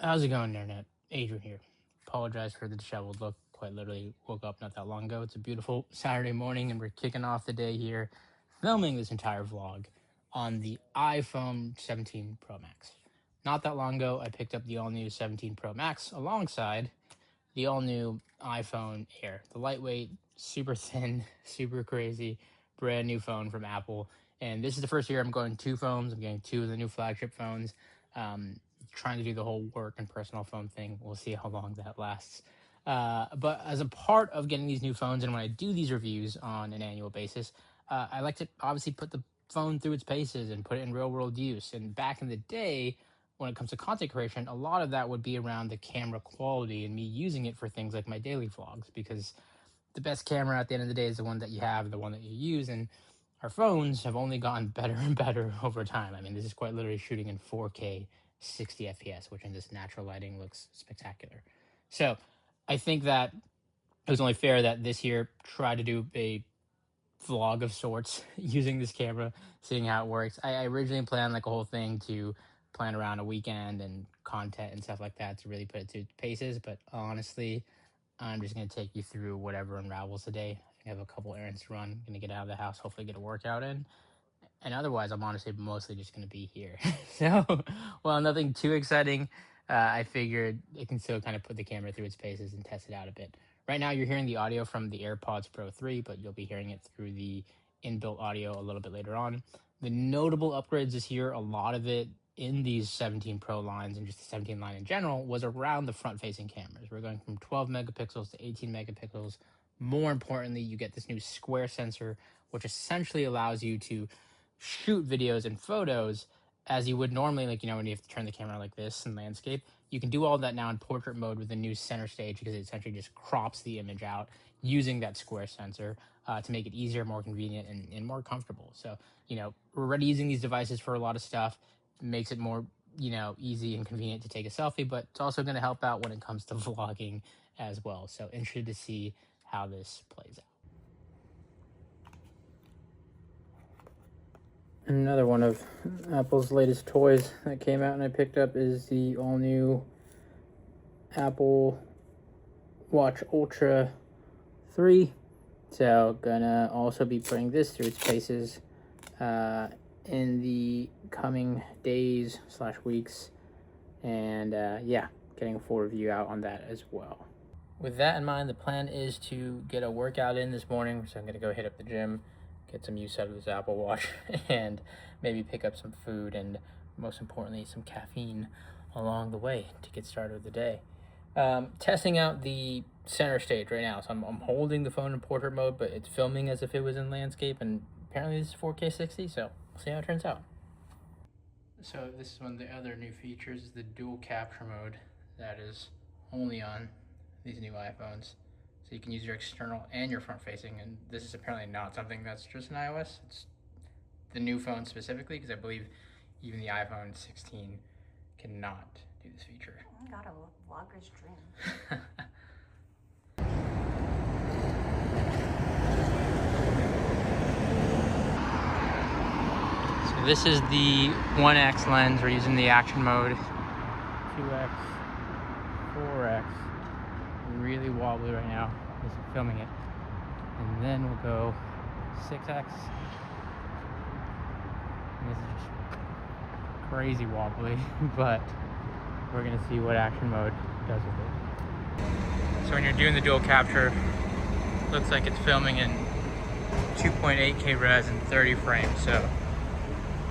How's it going, Internet? Adrian here. Apologize for the disheveled look. Quite literally woke up not that long ago. It's a beautiful Saturday morning, and we're kicking off the day here, filming this entire vlog on the iPhone 17 Pro Max. Not that long ago, I picked up the all-new 17 Pro Max alongside the all-new iPhone Air, the lightweight, super thin, super crazy, brand new phone from Apple. And this is the first year I'm going two phones. I'm getting two of the new flagship phones. Trying to do the whole work and personal phone thing. We'll see how long that lasts. But as a part of getting these new phones, and when I do these reviews on an annual basis, I like to obviously put the phone through its paces and put it in real world use. And back in the day, when it comes to content creation, a lot of that would be around the camera quality and me using it for things like my daily vlogs, because the best camera at the end of the day is the one that you have, the one that you use. And our phones have only gotten better and better over time. I mean, this is quite literally shooting in 4K 60 FPS, which in this natural lighting looks spectacular. So I think that it was only fair that this year try to do a vlog of sorts using this camera, seeing how it works. I originally planned like a whole thing to plan around a weekend and content and stuff like that to really put it to paces, but honestly, I'm just going to take you through whatever unravels today. I have a couple errands to run. I'm going to get out of the house, hopefully get a workout in. And otherwise, I'm honestly mostly just going to be here. So, well, nothing too exciting. I figured it can still kind of put the camera through its paces and test it out a bit. Right now, you're hearing the audio from the AirPods Pro 3, but you'll be hearing it through the inbuilt audio a little bit later on. The notable upgrades this year, a lot of it in these 17 Pro lines and just the 17 line in general, was around the front-facing cameras. We're going from 12 megapixels to 18 megapixels. More importantly, you get this new square sensor, which essentially allows you to shoot videos and photos as you would normally, like, when you have to turn the camera like this in landscape. You can do all that now in portrait mode with the new center stage, because it essentially just crops the image out using that square sensor to make it easier, more convenient, and more comfortable. So, we're already using these devices for a lot of stuff. It makes it more, easy and convenient to take a selfie, but it's also going to help out when it comes to vlogging as well. So interested to see how this plays out. Another one of Apple's latest toys that came out and I picked up is the all-new Apple Watch Ultra 3. So gonna also be putting this through its paces in the coming days / weeks. And getting a full review out on that as well. With that in mind, the plan is to get a workout in this morning. So I'm gonna go hit up the gym, get some use out of this Apple Watch, and maybe pick up some food and, most importantly, some caffeine along the way to get started with the day. Testing out the center stage right now. So I'm holding the phone in portrait mode, but it's filming as if it was in landscape, and apparently this is 4K 60, so we'll see how it turns out. So this is one of the other new features, is the dual capture mode that is only on these new iPhones. So you can use your external and your front facing, and this is apparently not something that's just in iOS. It's the new phone specifically, because I believe even the iPhone 16 cannot do this feature. Oh, got a vlogger's dream. So this is the 1X lens. We're using the action mode. 2X, 4X. Really wobbly right now as I'm filming it. And then we'll go 6X. And this is just crazy wobbly, but we're gonna see what action mode does with it. So when you're doing the dual capture, looks like it's filming in 2.8K res and 30 frames, so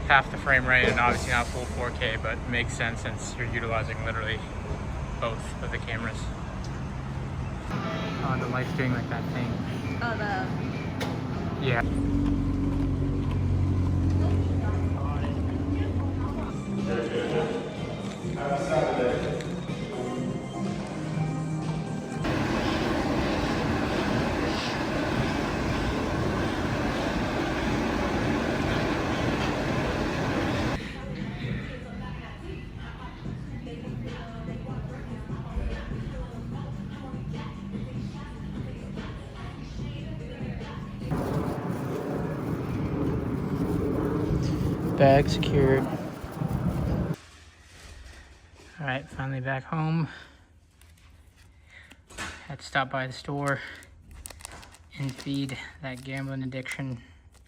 half the frame rate, and obviously not full 4K, but makes sense since you're utilizing literally both of the cameras. Oh, the light's doing like that thing. Oh, the... Yeah. Bag secured. All Alright, finally back home. Had to stop by the store and feed that gambling addiction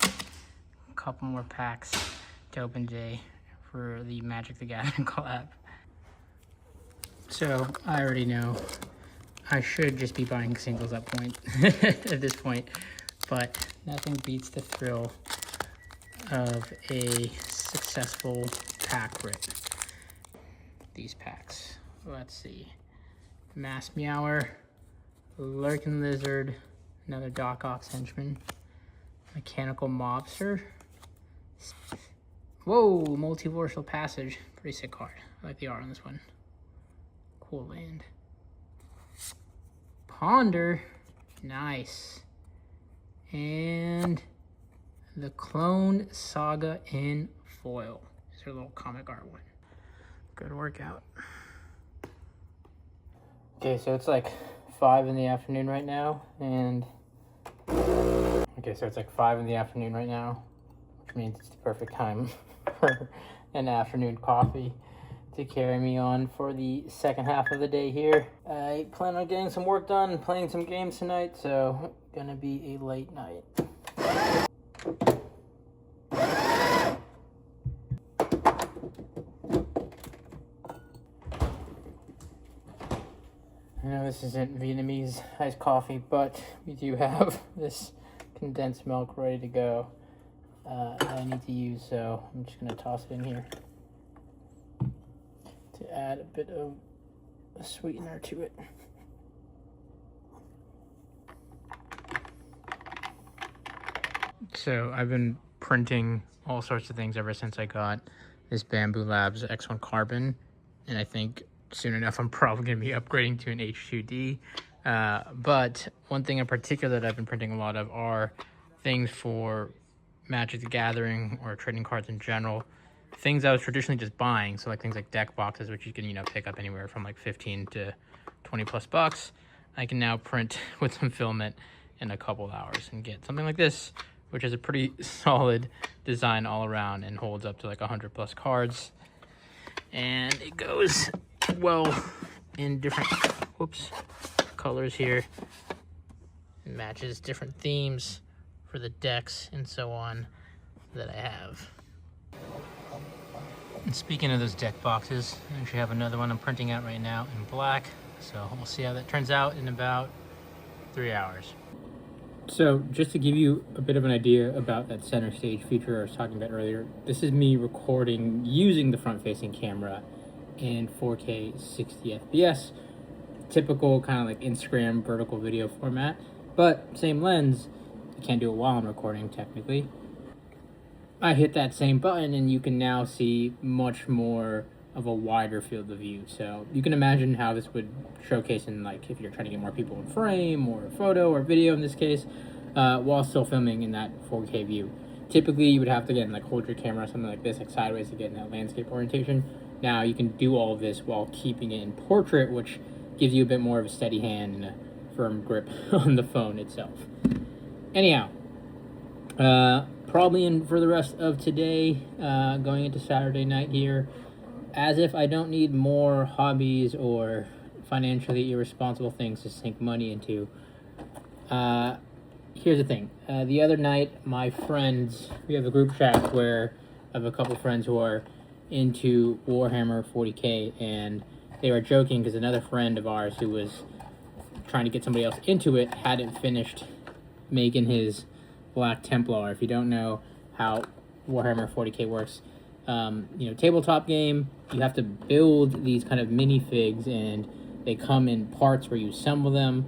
a couple more packs to open today for the Magic the Gathering collab. So, I already know I should just be buying singles at this point, but nothing beats the thrill of a successful pack rip. These packs. Let's see. Mass Meower, Lurking Lizard, another Doc Ox Henchman, Mechanical Mobster. Whoa, Multiversal Passage. Pretty sick card. I like the art on this one. Cool land. Ponder. Nice. And the Clone Saga in foil. This is a little comic art one. Good workout. Okay, so it's like 5 in the afternoon right now, and which means it's the perfect time for an afternoon coffee to carry me on for the second half of the day here. I plan on getting some work done and playing some games tonight, so gonna be a late night. I know this isn't Vietnamese iced coffee, but we do have this condensed milk ready to go that I need to use, so I'm just going to toss it in here to add a bit of a sweetener to it. So I've been printing all sorts of things ever since I got this Bamboo Labs X1 Carbon, and I think soon enough I'm probably going to be upgrading to an H2D. But one thing in particular that I've been printing a lot of are things for Magic the Gathering or trading cards in general. Things I was traditionally just buying, so like things like deck boxes, which you can, pick up anywhere from like 15 to 20 plus bucks. I can now print with some filament in a couple hours and get something like this, which is a pretty solid design all around and holds up to like 100 plus cards. And it goes well in different colors here. It matches different themes for the decks and so on that I have. And speaking of those deck boxes, I actually have another one I'm printing out right now in black, so we'll see how that turns out in about 3 hours. So just to give you a bit of an idea about that center stage feature I was talking about earlier, this is me recording using the front-facing camera in 4K 60 FPS, typical kind of like Instagram vertical video format, but same lens. You can't do it while I'm recording technically. I hit that same button and you can now see much more of a wider field of view. So you can imagine how this would showcase in, like, if you're trying to get more people in frame or a photo or video in this case, while still filming in that 4K view. Typically you would have to, again, like hold your camera something like this, like sideways, to get in that landscape orientation. Now you can do all of this while keeping it in portrait, which gives you a bit more of a steady hand and a firm grip on the phone itself. Anyhow, probably in for the rest of today, going into Saturday night here, as if I don't need more hobbies or financially irresponsible things to sink money into. Here's the thing. The other night, my friends, we have a group chat where I have a couple friends who are into Warhammer 40k, and they were joking because another friend of ours who was trying to get somebody else into it hadn't finished making his Black Templar. If you don't know how Warhammer 40k works, tabletop game, you have to build these kind of minifigs, and they come in parts where you assemble them,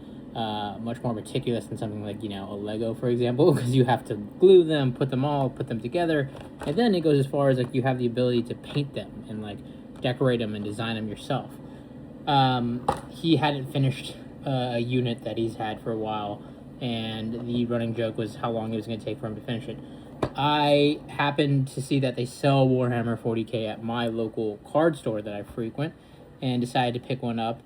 much more meticulous than something like, a Lego, for example, because you have to glue them, put them together, and then it goes as far as, like, you have the ability to paint them and, like, decorate them and design them yourself. He hadn't finished a unit that he's had for a while, and the running joke was how long it was going to take for him to finish it. I happened to see that they sell Warhammer 40k at my local card store that I frequent, and decided to pick one up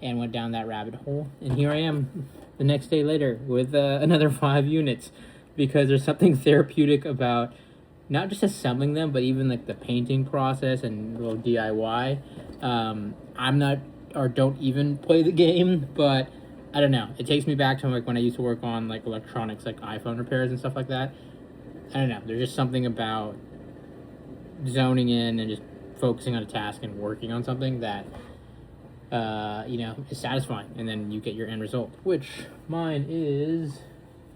and went down that rabbit hole. And here I am the next day later with another 5 units, because there's something therapeutic about not just assembling them, but even like the painting process and little DIY. I'm not, or don't even play the game, but I don't know. It takes me back to like when I used to work on like electronics, like iPhone repairs and stuff like that. I don't know. There's just something about zoning in and just focusing on a task and working on something that is satisfying, and then you get your end result, which mine is.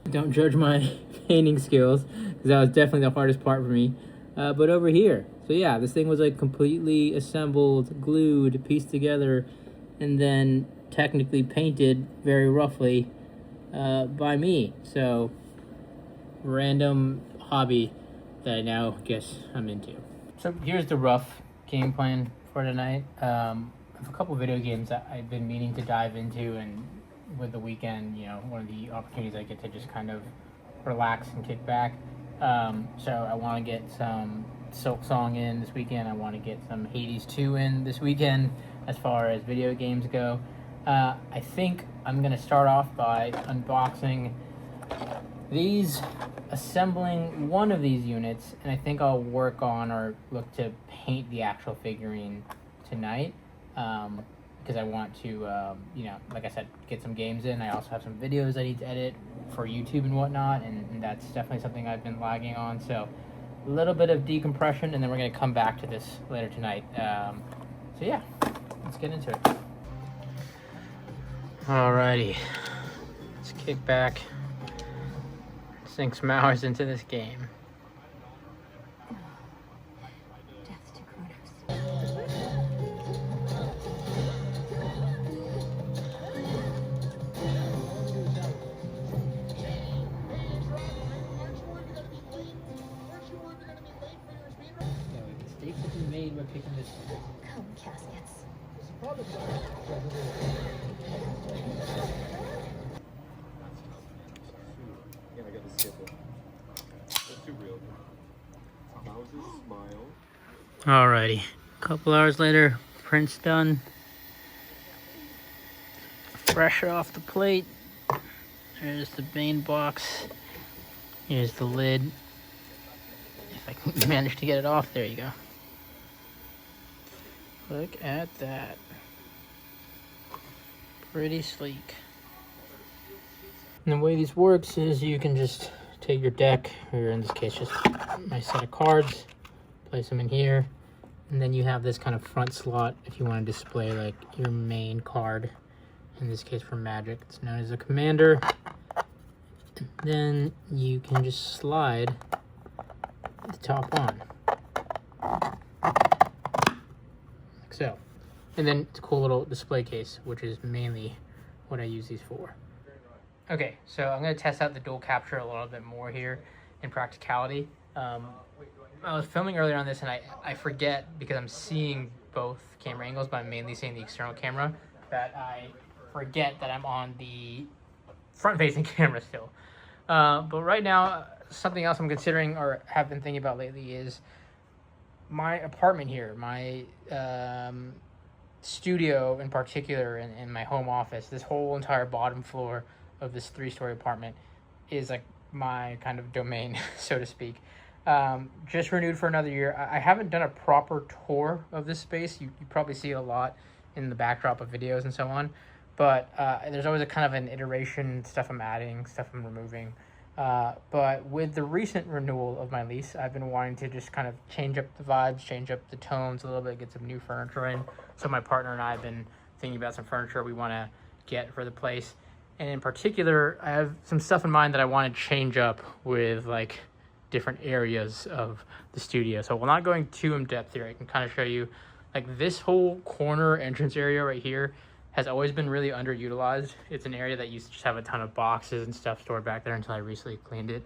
Don't judge my painting skills, because that was definitely the hardest part for me. But over here, so yeah, this thing was like completely assembled, glued, pieced together, and then technically painted very roughly by me. So random hobby that I now guess I'm into. So here's the rough game plan for tonight. I have a couple video games that I've been meaning to dive into, and with the weekend, one of the opportunities I get to just kind of relax and kick back. So I want to get some Silk Song in this weekend. I want to get some Hades 2 in this weekend as far as video games go. I think I'm going to start off by unboxing assembling one of these units, and I think I'll work on or look to paint the actual figurine tonight, because I want to, like I said, get some games in. I also have some videos I need to edit for YouTube and whatnot, and that's definitely something I've been lagging on. So a little bit of decompression, and then we're going to come back to this later tonight. So yeah, let's get into it. Alrighty, let's kick back, sink some hours into this game. Death to Kronos. Mistakes have been made by picking this. Come, caskets. Yeah, I got the skip it. That's too real. Houses smile. Alrighty, a couple hours later, print's done. Fresh off the plate. There's the main box. Here's the lid. If I can manage to get it off, there you go. Look at that. Pretty sleek. And the way this works is you can just take your deck, or in this case just my set of cards, place them in here, and then you have this kind of front slot if you want to display like your main card. In this case for Magic, it's known as a commander. And then you can just slide the top on. Like so. And then it's a cool little display case, which is mainly what I use these for. Okay, so I'm going to test out the dual capture a little bit more here in practicality. I was filming earlier on this, and I forget, because I'm seeing both camera angles, but I'm mainly seeing the external camera, that I forget that I'm on the front-facing camera still. But right now, something else I'm considering or have been thinking about lately is my apartment here, my studio in particular, in my home office. This whole entire bottom floor of this 3-story apartment is like my kind of domain, so to speak. Just renewed for another year. I haven't done a proper tour of this space. You probably see it a lot in the backdrop of videos and so on. But there's always a kind of an iteration, stuff I'm adding, stuff I'm removing. But with the recent renewal of my lease, I've been wanting to just kind of change up the vibes, change up the tones a little bit, get some new furniture in. So my partner and I have been thinking about some furniture we want to get for the place. And in particular, I have some stuff in mind that I want to change up with like different areas of the studio. So while not going too in depth here, I can kind of show you like this whole corner entrance area right here has always been really underutilized. It's an area that used to just have a ton of boxes and stuff stored back there until I recently cleaned it,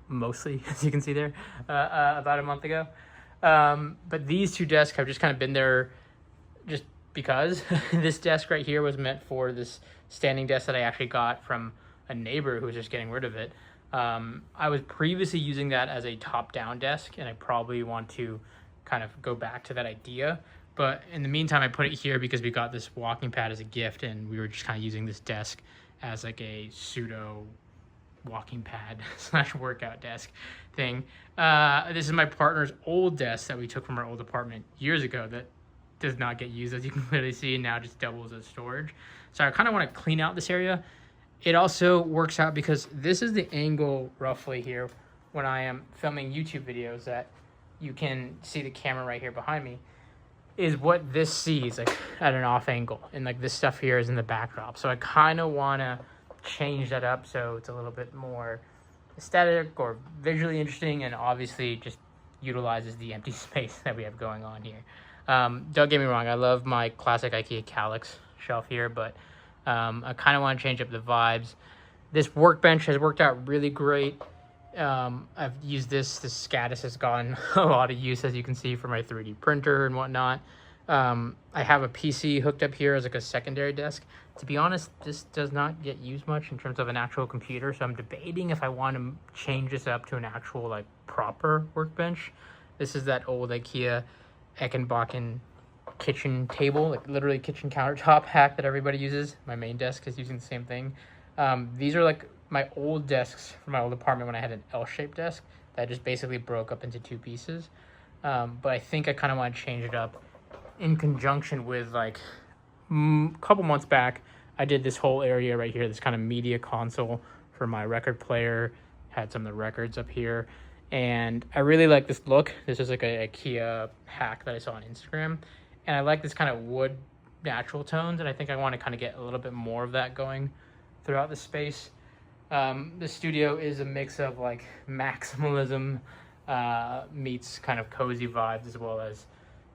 mostly, as you can see there, about a month ago. But these two desks have just kind of been there just because. This desk right here was meant for this standing desk that I actually got from a neighbor who was just getting rid of it. I was previously using that as a top-down desk, and I probably want to kind of go back to that idea. But in the meantime, I put it here because we got this walking pad as a gift, and we were just kind of using this desk as like a pseudo walking pad slash workout desk thing. This is my partner's old desk that we took from our old apartment years ago that does not get used, as you can clearly see, now just doubles as storage. So I kind of want to clean out this area. It also works out because this is the angle roughly here when I am filming YouTube videos, that you can see the camera right here behind me, is what this sees like at an off angle, and like this stuff here is in the backdrop. So I kind of want to change that up so it's a little bit more aesthetic or visually interesting, and obviously just utilizes the empty space that we have going on here. Don't get me wrong, I love my classic IKEA Calyx shelf here, but I kind of want to change up the vibes. This workbench has worked out really great. I've used this Scatus has gotten a lot of use, as you can see, for my 3D printer and whatnot. I have a PC hooked up here as like a secondary desk. To be honest, this does not get used much in terms of an actual computer, so I'm debating if I want to change this up to an actual like proper workbench. This is that old IKEA Eckenbachen kitchen table, like literally kitchen countertop hack that everybody uses. My main desk is using the same thing. These are like my old desks from my old apartment when I had an L-shaped desk that just basically broke up into two pieces. But I think I kind of want to change it up in conjunction with, like, a couple months back, I did this whole area right here, this kind of media console for my record player, had some of the records up here, and I really like this look. This is like a IKEA hack that I saw on Instagram, and I like this kind of wood natural tones, and I think I want to kind of get a little bit more of that going throughout the space. The studio is a mix of like maximalism meets kind of cozy vibes, as well as,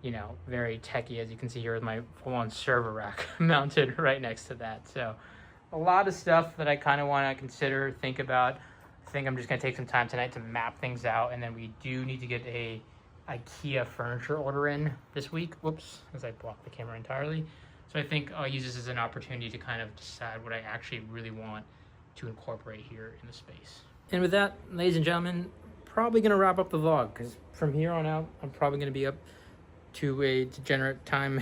you know, very techy, as you can see here with my full-on server rack mounted right next to that. So a lot of stuff that I kind of want to consider, think about. I think I'm just going to take some time tonight to map things out, and then we do need to get a IKEA furniture order in this week. Whoops, as I blocked the camera entirely. So I think I'll use this as an opportunity to kind of decide what I actually really want to incorporate here in the space. And with that, ladies and gentlemen, probably going to wrap up the vlog, because from here on out, I'm probably going to be up to a degenerate time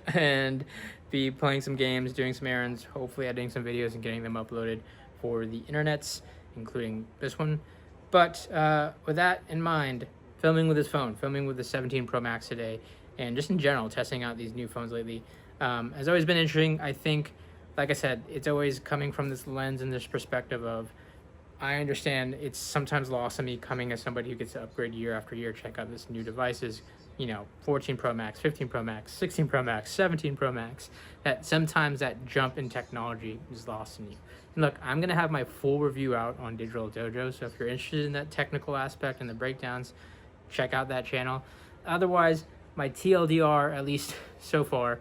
and be playing some games, doing some errands, hopefully editing some videos and getting them uploaded for the internets, including this one. But with that in mind, filming with this phone, filming with the 17 Pro Max today, and just in general, testing out these new phones lately, has always been interesting. I think, like I said, it's always coming from this lens and this perspective of, I understand it's sometimes lost on me, coming as somebody who gets to upgrade year after year, check out this new devices, you know, 14 Pro Max, 15 Pro Max, 16 Pro Max, 17 Pro Max, that sometimes that jump in technology is lost in you. And look, I'm going to have my full review out on Digital Dojo, so if you're interested in that technical aspect and the breakdowns, check out that channel. Otherwise, my TLDR, at least so far,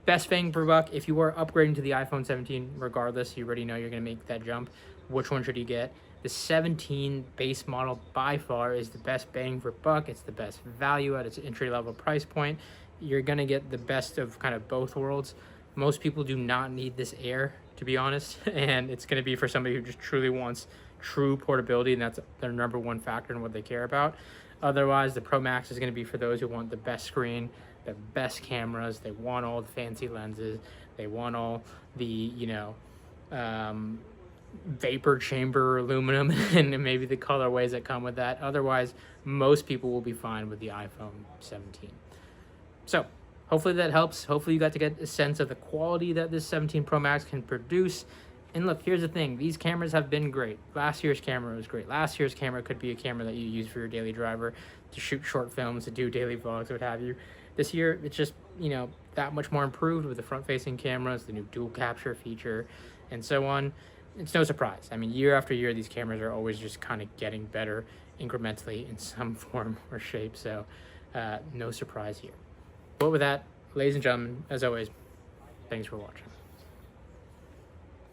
best bang per buck, if you are upgrading to the iPhone 17, regardless, you already know you're going to make that jump. Which one should you get? The 17 base model by far is the best bang for buck. It's the best value at its entry-level price point. You're going to get the best of kind of both worlds. Most people do not need this Air, to be honest, and it's going to be for somebody who just truly wants true portability, and that's their number one factor in what they care about. Otherwise, the Pro Max is going to be for those who want the best screen, the best cameras, they want all the fancy lenses, they want all the, you know, vapor chamber aluminum and maybe the colorways that come with that. Otherwise, most people will be fine with the iPhone 17. So hopefully that helps. Hopefully you got to get a sense of the quality that this 17 Pro Max can produce. And look, here's the thing. These cameras have been great. Last year's camera was great. Last year's camera could be a camera that you use for your daily driver, to shoot short films, to do daily vlogs, what have you. This year, it's just, you know, that much more improved with the front-facing cameras, the new dual capture feature, and so on. It's no surprise. I mean, year after year, these cameras are always just kind of getting better incrementally in some form or shape. So no surprise here. But with that, ladies and gentlemen, as always, thanks for watching.